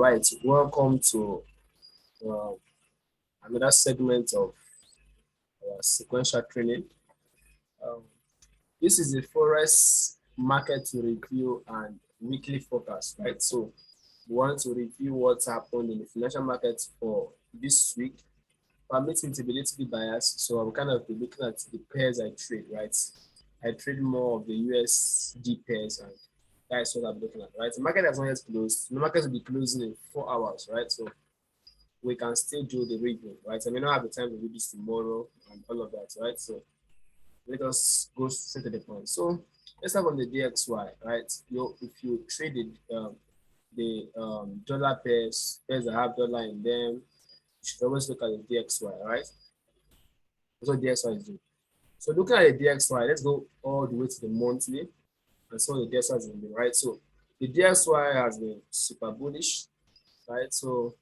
Right, welcome to uh, another segment of sequential training. Um, this is the Forex market review and weekly forecast, right? So we want to review what's happened in the financial markets for this week. Permit me to be a little bit biased, so I'm kind of looking at the pairs I trade, right? I trade more of the USD pairs, and that's what I'm looking at, right? The market has not yet closed. The market will be closing in 4 hours, right? So we can still do the review, right? I may not have the time to do this tomorrow and all of that, right? So let us go straight to the point. So let's start on the DXY, right? If you trade the dollar pairs that have dollar in them, you should always look at the DXY, right? That's what DXY is doing. So looking at the DXY, let's go all the way to the monthly and so the DXY is in the right. So the DXY has been super bullish, right? So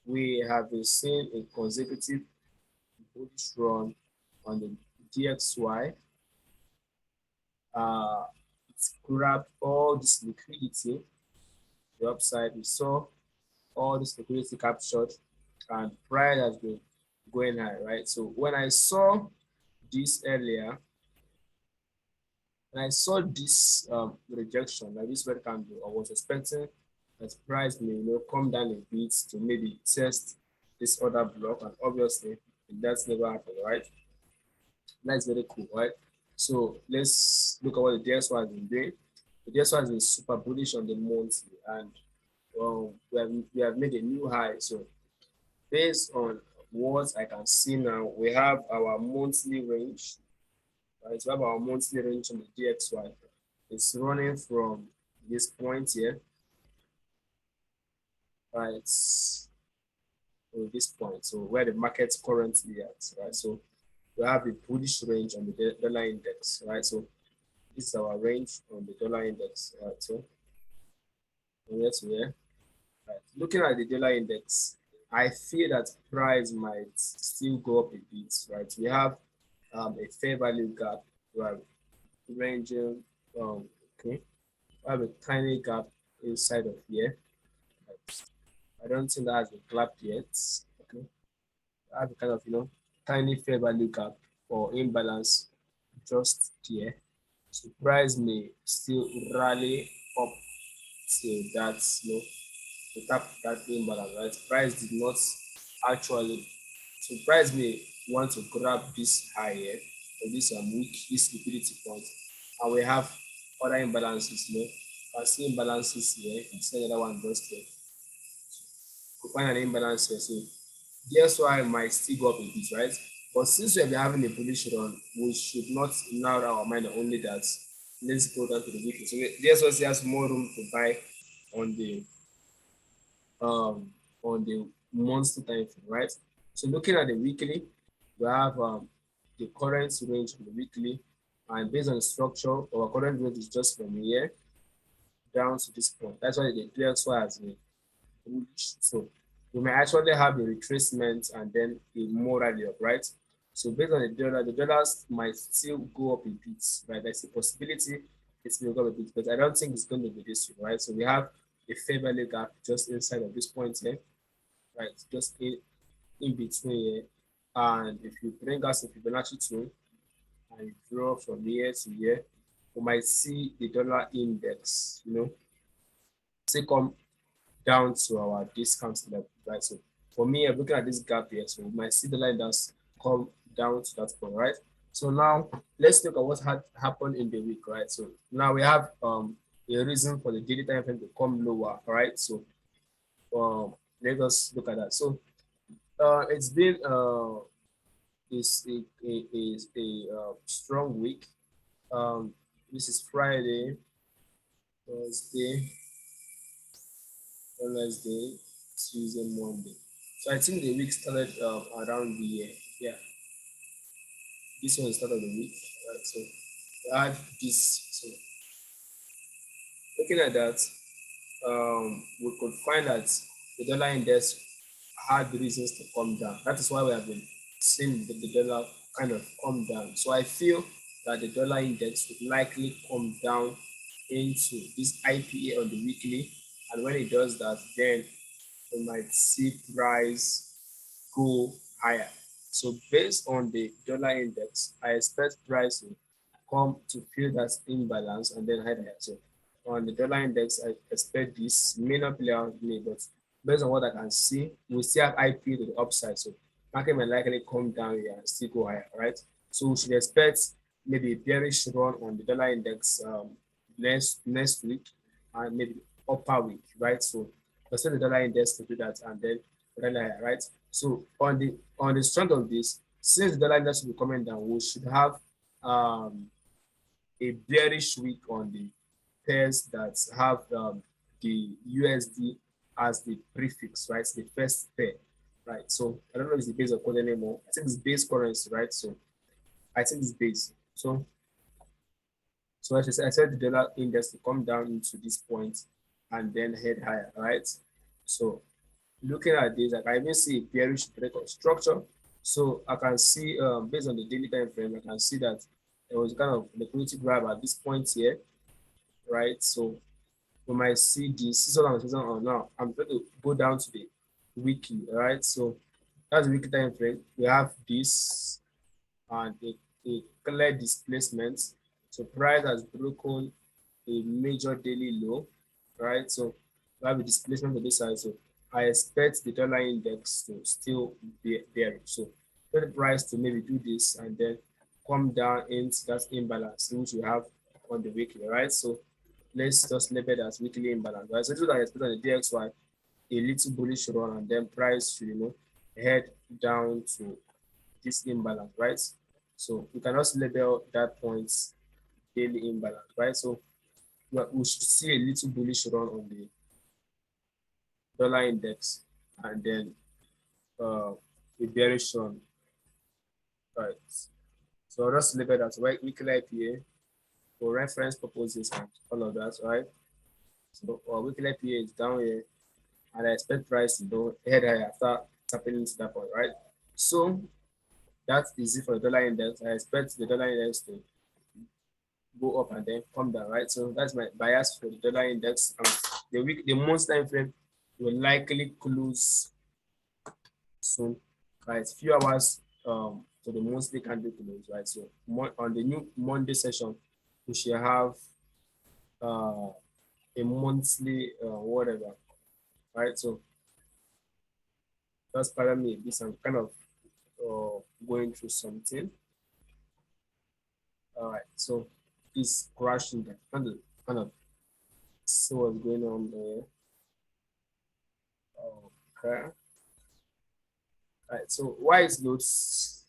we have been seeing a consecutive bullish run on the DXY. It's grabbed all this liquidity, the upside. We saw all this liquidity captured, and price has been going high, right? So when I saw this earlier, and I saw this rejection, like this red candle, I was expecting that price may come down a bit to maybe test this other block, and obviously that's never happened, right? That's very cool, right? So let's look at what the DXY has been doing. The DXY has been super bullish on the monthly, and we have made a new high. So based on what I can see now, we have our monthly range. Right? So we have our monthly range on the DXY. It's running from this point here, right? To this point. So where the market's currently at, right? So we have a bullish range on the dollar index, right? So this is our range on the dollar index, right? So from here to here, right? Looking at the dollar index, I feel that price might still go up a bit, right? We have a fair value gap, right? Ranging, okay, I have a tiny gap inside of here. Right? I don't think that has been clapped yet. Okay, I have a kind of tiny fair value gap or imbalance just there. So price may still rally up till that, to tap that imbalance, right? Price did not actually, so price may want to grab this higher or this weak, this liquidity point, and we have other imbalances, I see imbalances here, I see another one just here. We find an imbalance here, so that's why it might still go up a bit, right? But since we have been having a bullish run, we should not narrow our mind on only that. Let's go down to the weekly. So that's why has more room to buy on the um on the monthly time frame, right? So looking at the weekly, we have the current range on the weekly, and based on the structure, our current range is just from here down to this point. That's why the DXY has been bullish. So we may actually have a retracement and then a more rally up, right? So based on the dollars might still go up a bit, right? There's a possibility it's going to go up a bit, but I don't think it's going to be this way, right? So we have a fair value gap just inside of this point here, right? Just in between here. And if you bring us a Fibonacci tool and you draw from here to here, we might see the dollar index, say come down to our discount level, right? So for me, I'm looking at this gap here, so we might see the line that's come down to that point, right? So now let's look at what had happened in the week, right? So now we have a reason for the daily time frame to come lower, right? So let us look at that. So it's been is a strong week. This is Friday, Thursday, Wednesday, Tuesday, Monday. So I think the week started around the yeah. This one started the week, right? So we had this. So looking at that, we could find that the dollar index had reasons to come down. That is why we have been seeing the dollar kind of come down. So I feel that the dollar index would likely come down into this IPA on the weekly, and when it does that, then we might see price go higher. So based on the dollar index, I expect price to come to fill that imbalance and then head higher. So on the dollar index, I expect this may not play out with me, but based on what I can see, we still have IP to the upside. So market may likely come down here and still go higher, right? So we should expect maybe a bearish run on the dollar index next week and maybe upper week, right? So expect the dollar index to do that and then run higher, right? So on the strength of this, since the dollar index will be coming down, we should have um, a bearish week on the pairs that have the USD as the prefix, right? The first pair, right? So I don't know if it's the base of code anymore. I think it's base currency, right? So I think it's base. So as I said, the dollar index to come down into this point and then head higher, right? So looking at this, I can even see a bearish break of structure. So I can see, based on the daily time frame, I can see that there was kind of liquidity grab at this point here, right? So we might see the season on now. I'm going to go down to the weekly, right? So that's the weekly time frame. We have this and a clear displacement. So price has broken a major daily low, right? So we have a displacement on this side. So I expect the dollar index to still be there. So for the price to maybe do this and then come down into that imbalance which we have on the weekly, right? So let's just label it as weekly imbalance, right? So this is what I expect on the DXY, a little bullish run and then price should, head down to this imbalance, right? So we can also label that point daily imbalance, right? So we should see a little bullish run on the dollar index and then a bearish run, right? So I'll just label that right weekly IPA for reference purposes and all of that, right? So our weekly IPA is down here and I expect price to go head higher after tapping into that point, right? So that is it for the dollar index. I expect the dollar index to go up and then come down, right? So that's my bias for the dollar index. The month time frame will likely close soon, right? Few hours to the monthly candle close, right? So on the new Monday session, we should have a monthly whatever, right? So that's part of me. This I'm kind of going through something. All right, so it's crashing that kind of see what's going on there. Okay. All right, so why is notes?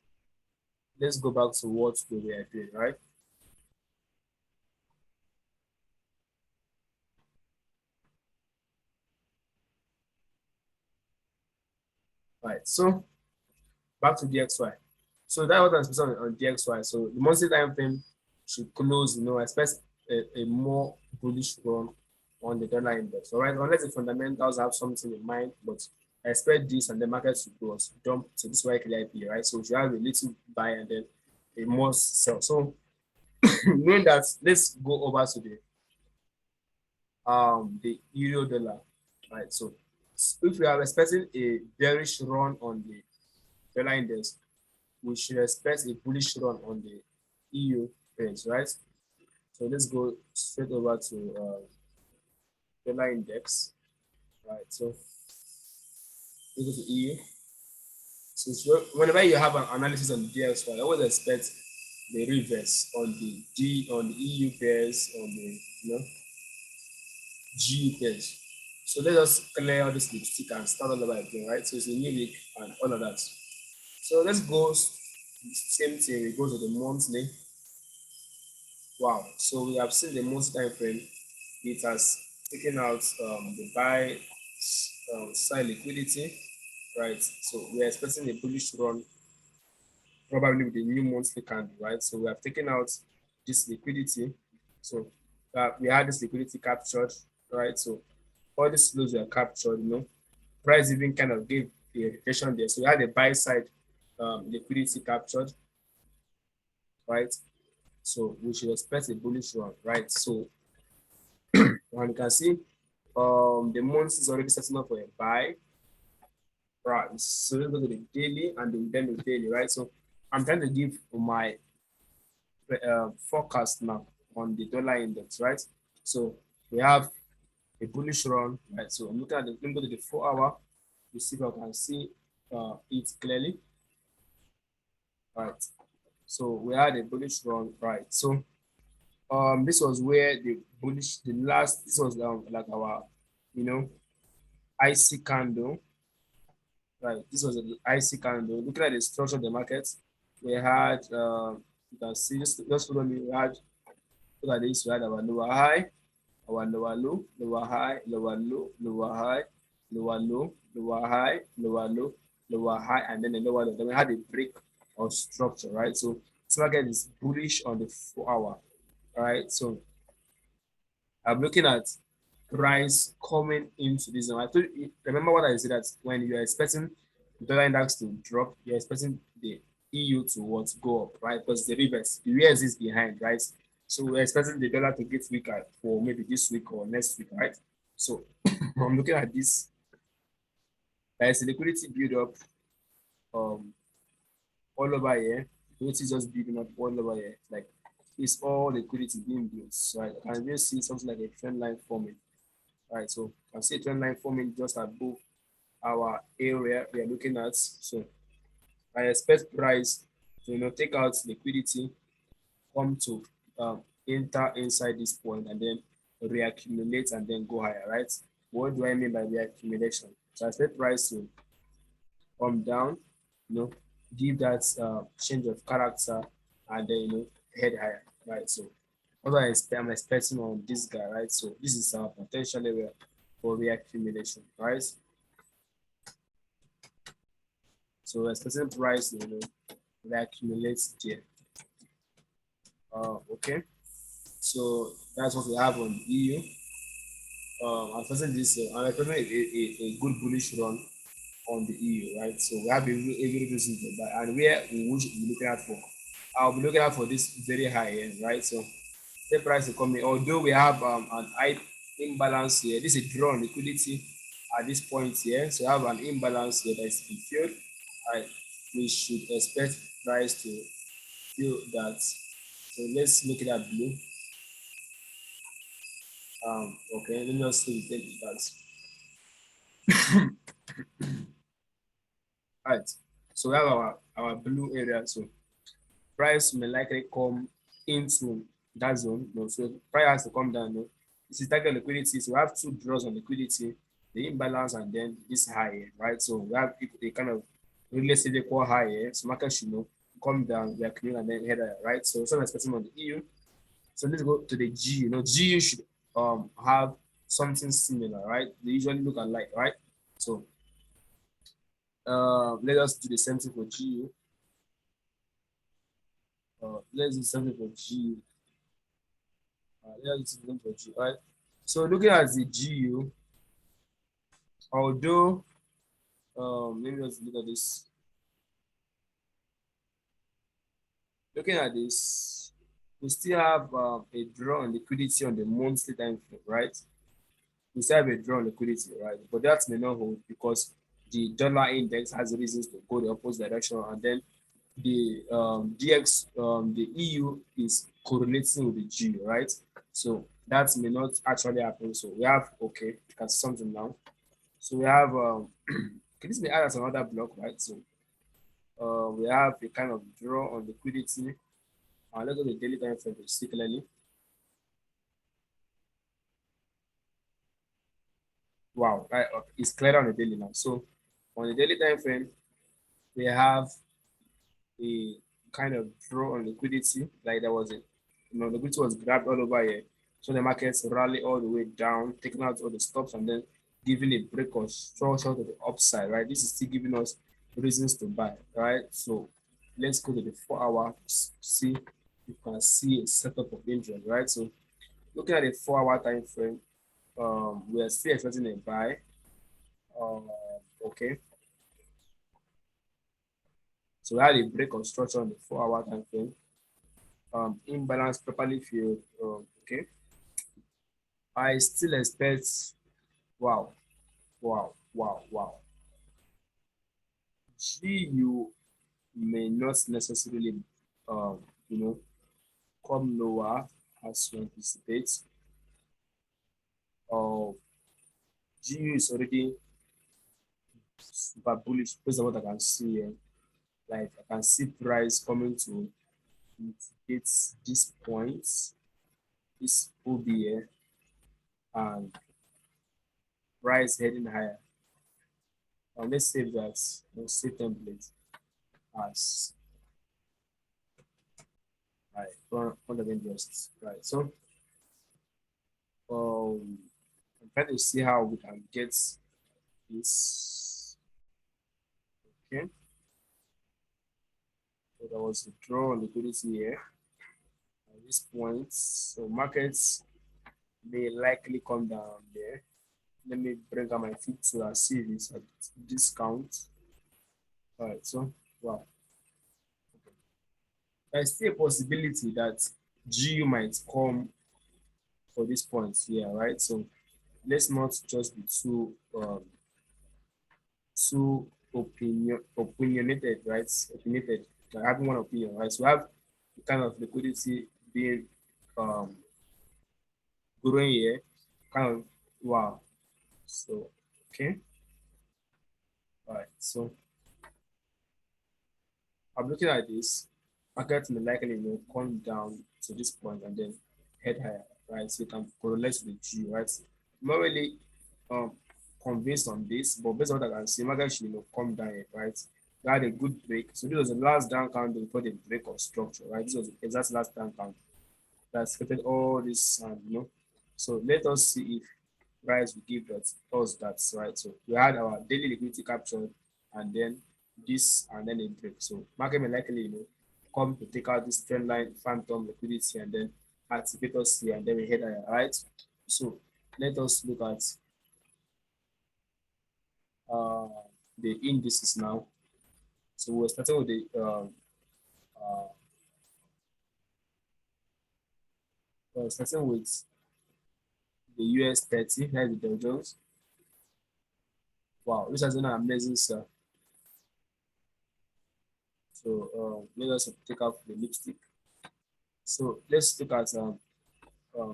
Let's go back to what we were doing, right? All right, so back to DXY. So that was I'm specific on DXY. So the monthly time frame should close, I expect a more bullish run on the dollar index. All right, unless the fundamentals have something in mind, but I expect this and the market should go dump to this weekly IP, right? So we should have a little buy and then a more sell. So knowing that, let's go over to the euro dollar, right? So if we are expecting a bearish run on the dollar index, we should expect a bullish run on the EU pairs, right? So let's go straight over to dollar index, right? So we go to EU. So whenever you have an analysis on the DXY, I always expect the reverse on the EU pairs, on the GU pairs. So let us clear all this lipstick and start all over again, right? So it's a new week and all of that. So let's go same thing. We go to the monthly. Wow. So we have seen the monthly time frame. It has taken out the buy side liquidity, right? So we are expecting a bullish run, probably with the new monthly candle, right? So we have taken out this liquidity. So we had this liquidity captured, right? So all these flows were captured, price even kind of gave the indication there. So we had a buy side liquidity captured, right? So we should expect a bullish run, right? So and you can see the month is already setting up for a buy, Right. So let's go to the daily and then the daily, right? So I'm trying to give my forecast now on the dollar index, right? So we have a bullish run, right? So I'm looking at the, let me go to the 4 hour to see if I can see it clearly, right? So we had a bullish run, right? So this was where the bullish, the last, this was like our, you know, IC candle, right? This was an IC candle. Looking at the structure of the market, we had, you can see, just follow me, we had, look at this, we had our lower high, our lower low, lower high, lower low, lower high, lower low, lower high, lower low, lower high, and then the lower low. Then we had a break of structure, right? So this market is bullish on the 4 hour, right? So I'm looking at price coming into this zone. I told you, remember what I said that when you're expecting the dollar index to drop, you're expecting the EU to what go up, right? Because the reverse, the US is behind, right? So we're expecting the dollar to get weaker for maybe this week or next week, right? So I'm looking at this. There's a liquidity build up um all over here. Liquidity is just building up all over here. Like it's all liquidity being built. So I can just see something like a trend line forming. Right, so I see a trend line forming just above our area we are looking at. So I expect price to take out liquidity, come to enter inside this point and then reaccumulate and then go higher, right? What do I mean by reaccumulation? So I expect price to come down, you know, give that change of character and then head higher, right? So what I'm expecting on this guy, right? So this is our potential area for reaccumulation, right? So expecting price reaccumulate there. Okay. So that's what we have on EU. I'm expecting this. I'm expecting a good bullish run on the EU, right? So we have a very reason to buy, and where we should be looking at for. I'll be looking at for this very high end, right? So the price is coming. Although we have an high imbalance here, this is draw on liquidity at this point here. So we have an imbalance here that is fulfilled. Right, we should expect price to feel that. So let's look at that blue. Okay, let me just see that. Right. So we have our blue area. So price may likely come into that zone. So price has to come down. This is target liquidity. So we have two draws on liquidity, the imbalance, and then this high, right? So we have a kind of relatively equal high. So market should come down, we are clean and then head higher, right? So some expecting on the EU. So let's go to the G. GU should have something similar, right? They usually look alike, right? So let us do the same thing for GU. Let's do something for GU. Let's do something for GU, right? So looking at the GU, although maybe let's look at this. Looking at this, we still have a draw on liquidity on the monthly time frame, right? We still have a draw on liquidity, right? But that may not hold because the dollar index has reasons to go the opposite direction, and then the the EU is correlating with the G, right? So that may not actually happen. So we have okay, that's something now. So we have can this be added as another block, right? So we have a kind of draw on liquidity. Let's go to the daily time frame particularly. Wow, right, it's clear on the daily now. So on the daily time frame, we have a kind of draw on liquidity, like there was a, liquidity was grabbed all over here. So the markets rally all the way down, taking out all the stops and then giving a break or structure to the upside, right? This is still giving us reasons to buy, right? So let's go to the 4 hour, see if you can see a setup of interest, right? So looking at the 4 hour time frame, we are still expecting a buy. Okay. So we had a break of structure on the 4 hour time frame. Imbalance properly filled. Okay. I still expect, wow, wow, wow, wow. GU may not necessarily, you know, come lower as you anticipate, or GU is already super bullish based on what I can see here. Like I can see price coming to mitigate this point, this OB here, and price heading higher. And let's save that, let's save template as right one of interest. Right. So I'm trying to see how we can get this. Okay. So there was a draw on liquidity here at this point. So markets may likely come down there. Let me bring up my feet to see this at discount. All right, so wow. There's still a possibility that GU might come for this point here, right? So let's not just be too opinionated, right? Opinionated, like having one opinion, right? So we have kind of liquidity being um growing here, kind of wow. So okay, all right. So I'm looking at this. Market may likely come down to this point and then head higher, right? So you can correlate with G, right? I'm not really um convinced on this, but based on what I can see, market should come down here, right? We had a good break. So this was the last down candle before the break of structure, right? This was the exact last down candle that created all this, So let us see if price will give us that, right? So we had our daily liquidity captured, and then this, and then a break. So market may likely, come to take out this trend line phantom liquidity and then activate us here, and then we head higher, right? So let us look at uh, the indices now. So we're starting with uh, starting with the US 30, that's the Dow Jones. Wow, this has been an amazing sir. So let us take out the lipstick. So let's look at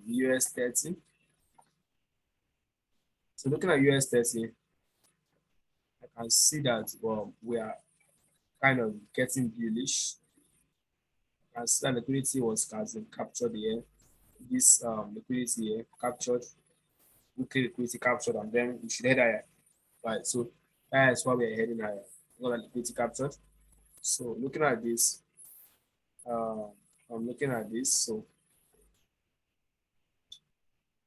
US 30. So looking at US 30, I can see that we are kind of getting bullish. As that liquidity has been captured here. This liquidity here captured, weekly liquidity captured, and then we should head higher. Right. So that is why we are heading higher. Not liquidity captured. So looking at this, uh, I'm looking at this. So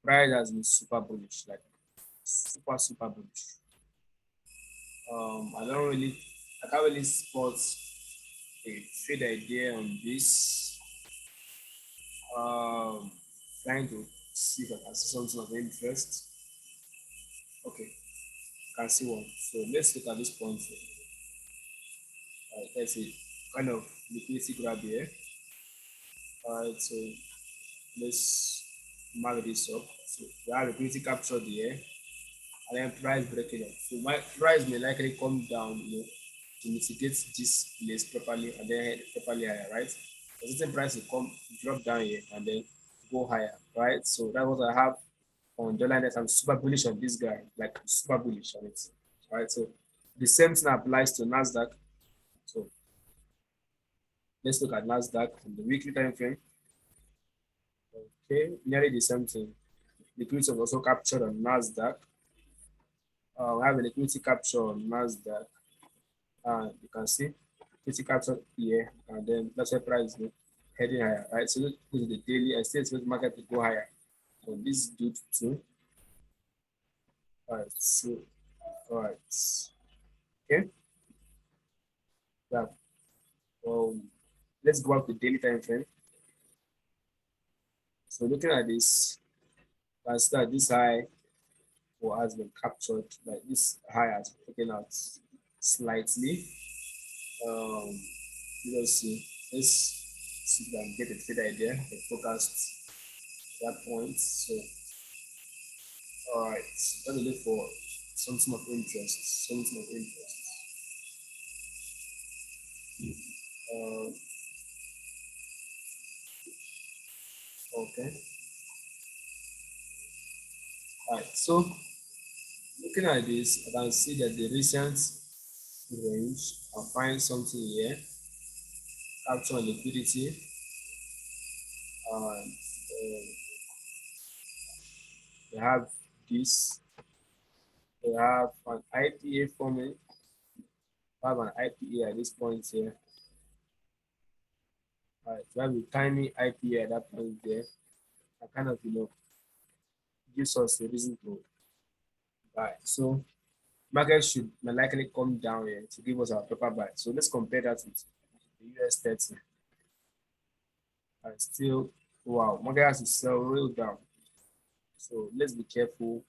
price has been super bullish, like super bullish. I can't really spot a trade idea on this. Um, Trying to see if I can see something of interest. Okay, I can see one. So let's look at this point. Let's see, kind of liquidity grab here. Alright, so let's mark this up. So we have liquidity captured here, and then price breaking up. So my price may likely come down, to mitigate this place properly and then head properly higher, right? A certain price will come drop down here and then go higher, right? So that's what I have on dollar index. I'm super bullish on this guy, like super bullish on it, right? So the same thing applies to Nasdaq. So let's look at Nasdaq on the weekly time frame. Okay, nearly the same thing. Liquidity was also captured on Nasdaq. We have a liquidity capture on Nasdaq. You can see liquidity capture here, and then that's why price is heading higher, right? So this is the daily. I still expect the market to go higher. So this dude too. All right. So all right. Okay. Yeah. Um, let's go up to daily time frame. So looking at this, can start this high or has been captured. Like this high has been taken out slightly. Um, let's see. Let's see if I can get a trade idea, a forecast at that point. So, all right, let me look for something of interest. Something of interest. Okay. All right. So looking at this, I can see that the recent range, I'll find something here, capture liquidity, and we have this, we have an IPA forming, we have an IPA at this point here. All right, we have a tiny IPA at that point there. I kind of, gives us a reason to buy. So market should likely come down here to give us our proper buy. So let's compare that with the US 30. And still, wow, market has to sell real down. So let's be careful.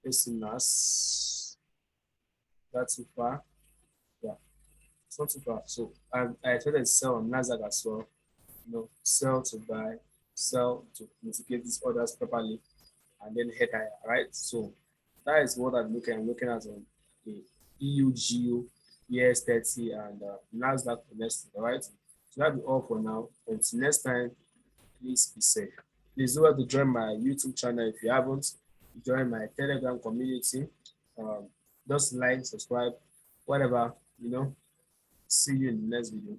Listeners, that's too far. Yeah, it's not too far. So I try to sell on Nasdaq as well. Sell to buy, sell to mitigate these orders properly, and then head higher, right? So that is what I'm looking at on the EUGU, ES30, and Nasdaq for next, all right? So that'll be all for now. Until next time, please be safe. Please do well to join my YouTube channel if you haven't. Join my Telegram community. Um, just like, subscribe, whatever. See you in the next video.